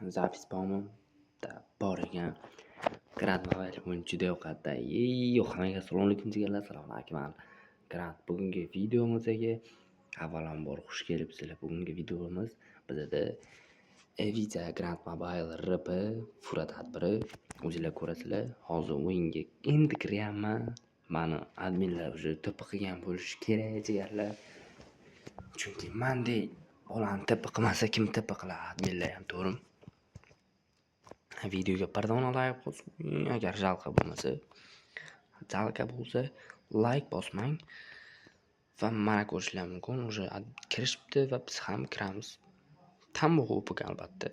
Zapis bormi? Bor ekan. Grant Mobile o'yin juda yoqadi. Hammaga assalomu alaykum deganlar. Assalomu alaykum. Grant bugungi videomizga avvalambor xush kelibsizlar. Bugungi videomiz bizda Evita Grant Mobile RP Fura tadbiri. O'zingizlar ko'rasizlar. Hozir o'yinga endi kiryapman. Mani adminlar уже to'pi qilgan bo'lishi kerak deganlar. Chunki mendek bolani to'pi qilmasa kim to'pi qiladi? Adminlar ham to'g'rimi? Videoga pardon like bosing. Agar jalqa bo'lsa like bosmang va mana ko'rishlar mumkin. Уже kirishibdi va biz ham kiramiz. Tambo o'piga albatta.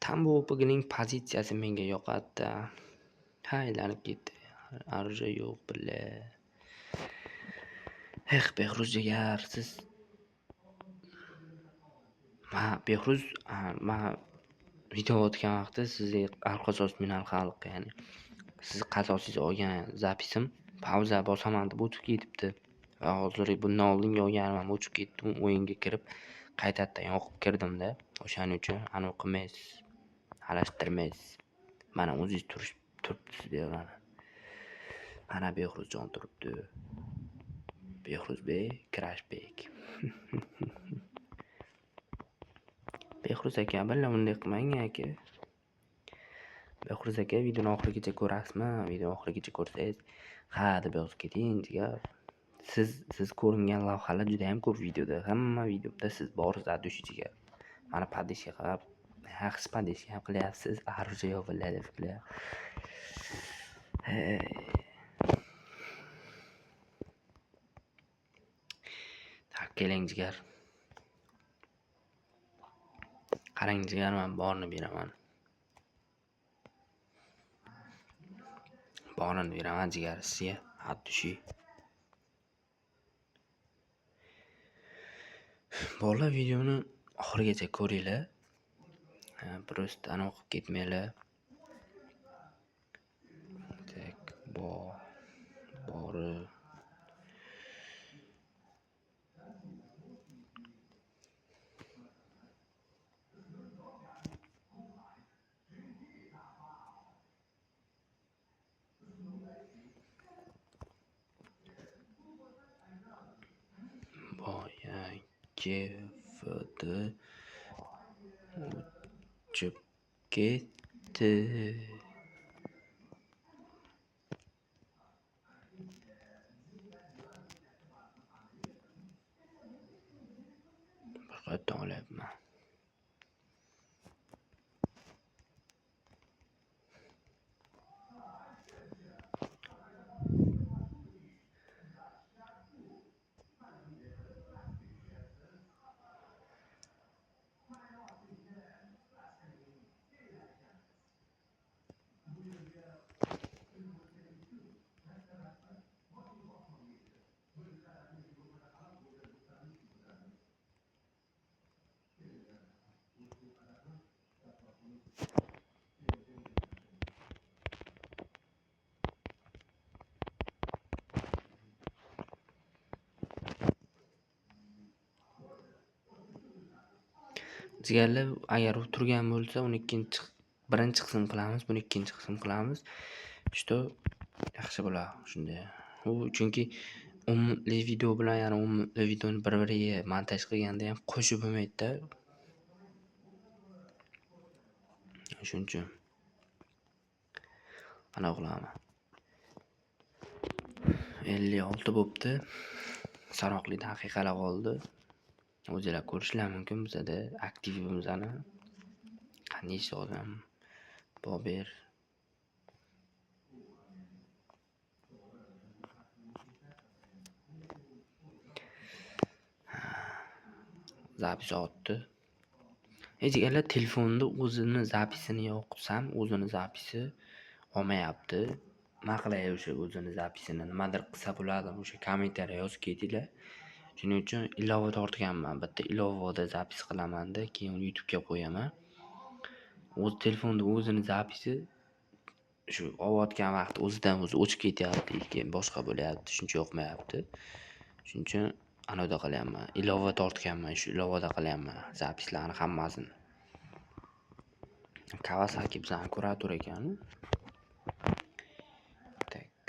Tambo o'pigining pozitsiyasi menga yoqadi. Aylanib ketdi. Arja yo'q billa. Behruz jigar, siz Behruz, video o'tgan vaqtda sizga alqasos minal xalq, ya'ni siz qazosingiz olgan zapisim pauza bosaman deb o'tib ketibdi. Va hozir bundan oldin olganim o'chib ketdim. O'yinga kirib qaytadan yoqib kirdim-da. O'shaning uchun aniq qilmaysiz, aralashtirmaysiz. Mana o'zingiz turibsiz deyman. Mana Behruzjon turibdi. Behruzbek, Crashbek. Behruz aka, balla bunday qilmang aka. Behruz aka, videoni oxirigacha ko'rasizmi? Videoni oxirigacha ko'rsangiz, ha deb yozib keting degan. Siz ko'ringan lavhalar juda ham ko'p videoda. Hamma videoda siz borsiz adushiga. Mana padishga qarab, yaxshi padishga ham qilyapsiz. Arja yo'q billa deb qilyapsiz. Keling jigar. Qarang jigar, men borni beraman. Borni beraman jigar sizga. Addushi. Bolalar videoni oxirigacha ko'ringlar. Просто aniq ketmanglar. Tak, bori. Kefdi uchib ketdi. Faqat olyapman. Jigarlar, agar u turgan bo'lsa, uni birinchi qism qilamiz, buni ikkinchi qism qilamiz. Что yaxshi bo'ladi shunday. U chunki umumli video bilan, ya'ni umumli videoni bir-biriga montaj qilganda ham qo'shib bo'lmaydi-da. Shuning uchun mana qilaman. 56 bo'pti. Sanoqli daqiqalar qoldi. O'zingizlar ko'rishlar mumkin bizda aktivimizni. Qanday ishlayapti? Bober. Zapis otdi. Jigarlar, telefonda o'zini zapisini yoqsam, o'zini zapisi olmayapti. Nima qilay o'sha o'zini zapisini? Nimadir qilsa bo'ladi. O'sha kommentariy yozib ketinglar. Shuning uchun ilova tortganman. Bitta ilovada zapis qilaman-da, keyin uni YouTube'ga qo'yaman. O'z telefonda o'zini zapisi shu olayotgan vaqt o'zidan o'zi o'chib ketyapti, keyin boshqa bo'lyapti. Shuncha yoqmayapti. Shuning uchun anoda qilyapman. Ilova tortganman, shu ilovada qilyapman zapislarni hammasini. Kawasaki bizani kurator ekan.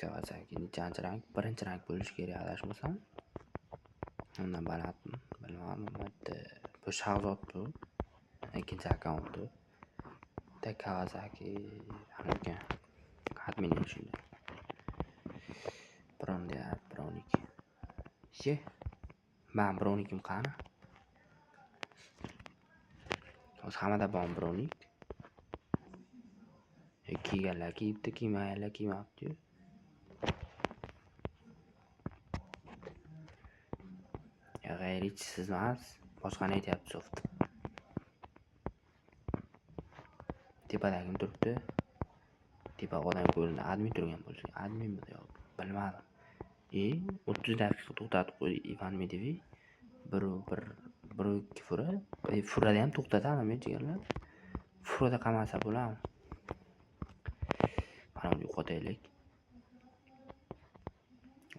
Kawasaki nechanchi rang? Birinchi rang bo'lishi kerak adashmasam. Undan balandmi? Bilmadim. Bu Shahzod bu. Ikkinchi akkaunti. Kawasaki anaqa admin shunday. Bironiki. She. Men bironikim qani? O'z hamada bor bironik. Kiyganlar kiyibdi, kiymaganlar kiymabdi. G'ayrichi siz emas, boshqani aytyapti so'ft. Tepadagim turibdi. Tepa odam ko'rindi. Admin turgan bo'lsa, adminmi yo'q, bilmadim. 30 daqiqa to'xtatib qo'ydi Ivan Medvedev. Bir ikki fura. Furada ham to'xtatadi jigarlar. Furada qamasa bo'ladimi? Mana uni yo'qotaylik.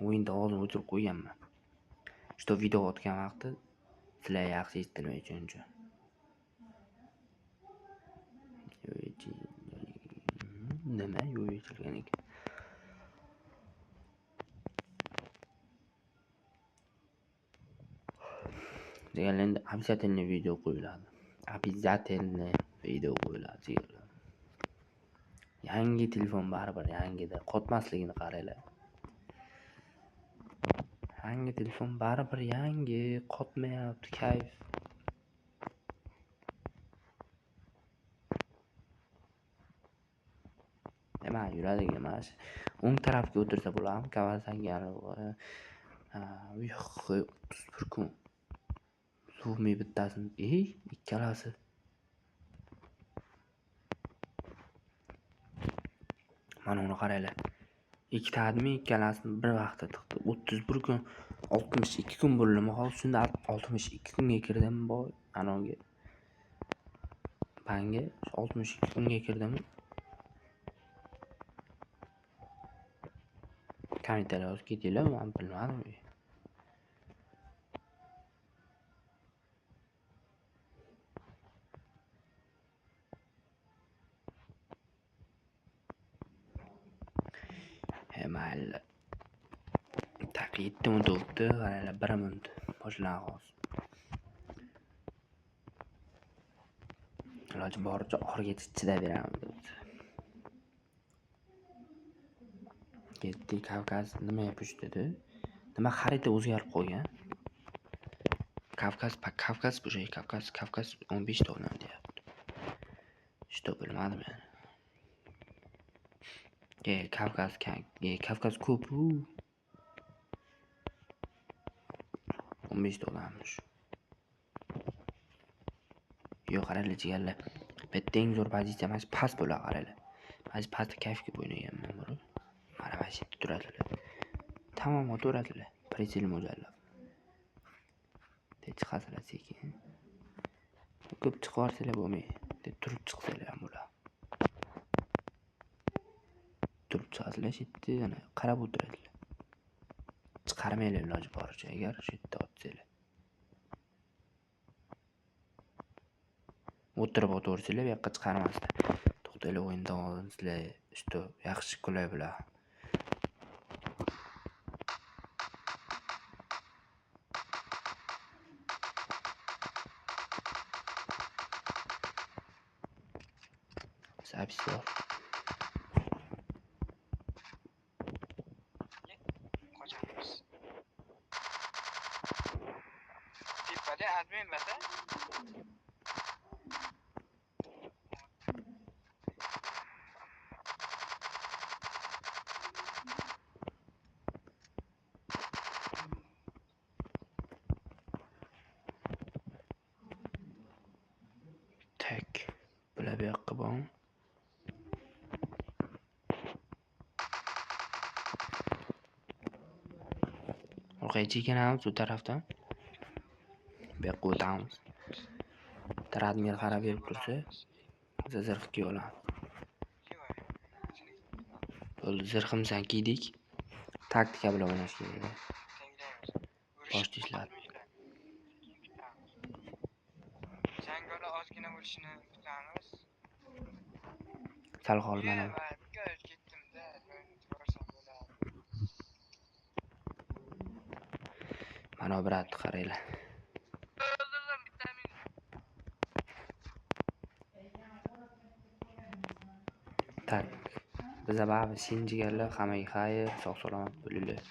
O'yinda ovozini o'chirib qo'yganman. Что video otgan vaqti sizlar yaxshi eshitilmay uchun. Nima yo'yilgan ekan? Deganlar обязательно video qo'yiladi. Обязательно video qo'yiladi. Yangi telefon baribir yangida qotmasligini qaranglar. Yangi telefon baribir yangi qotmayapti, kayf. Nima yuradigan emas. O'ng tarafga o'tirsa bo'ladimi? Kawasaki yo'q, 31 kun. Suvmi bittasini, ikkalasi. Mana uni qaranglar. Ikkita admin ikkalasini bir vaqtda tiqdi. 31 kun, 62 kun bo'linma hol shunda 62 kunga kirdim boy. Anoga. Banga 62 kunga kirdim. Kommentariyga yozib ketinglar, men bilmadim. Mayli. Taqiyitda o'tibdi, qaranglar, 1 minut. Boshlang'oz. Iloji boricha oxirigacha chidayveraman. Ketdi Kavkaz nima yapish dedi? Nima xarita o'zgarib qolgan? Kavkaz bo'shay, Kavkaz 15 dollar deyapti. Что bilmadim men. Kavkaz ko'p. 15 dollarmish. Yo'q, qaranglar jigarlar. Bitta eng zo'r pozitsiya mana past bo'la qaranglar. Mana pastda kayfga o'ynaganman buni. Mana shu turadilar. Tamom o'tiradilar. Presil mo'jallab. Chiqasizlar sekin. Ko'p chiqarsalar bo'lmaydi. Turib chiqsalar ham bo'ladi. Turib chiqasizlar shitdi, yana qarab o'tiradilar. Chiqarmaylar iloji boricha agar shitda otsanglar. O'tirib o'tirsizlar, bu yoqqa chiqarmaslar. To'xtanglar, o'yindan oldin sizlar что yaxshi qulay bo'ladi. Запись bor. Qochamiz. Tepada admin bada. Tak. Bular bu yoqqa bor. Orqaga chekinamiz bu tarafdan. Bu yoqqa o'tamiz. Taradmir qarab berib tursa, zirhga olamiz. Bo'ldi, zirhimizni kiydik. Taktika bilan o'ynash kerak. boshida ishlar. Jangolar ozgina bo'lishini kutamiz. Sal qol mana. Ketdim-da, ko'rsam bo'ladi. Mana brat qaranglar. Tak. Biza baribir sinjiganlar hammaga xayr, sog' salomat bo'linglar.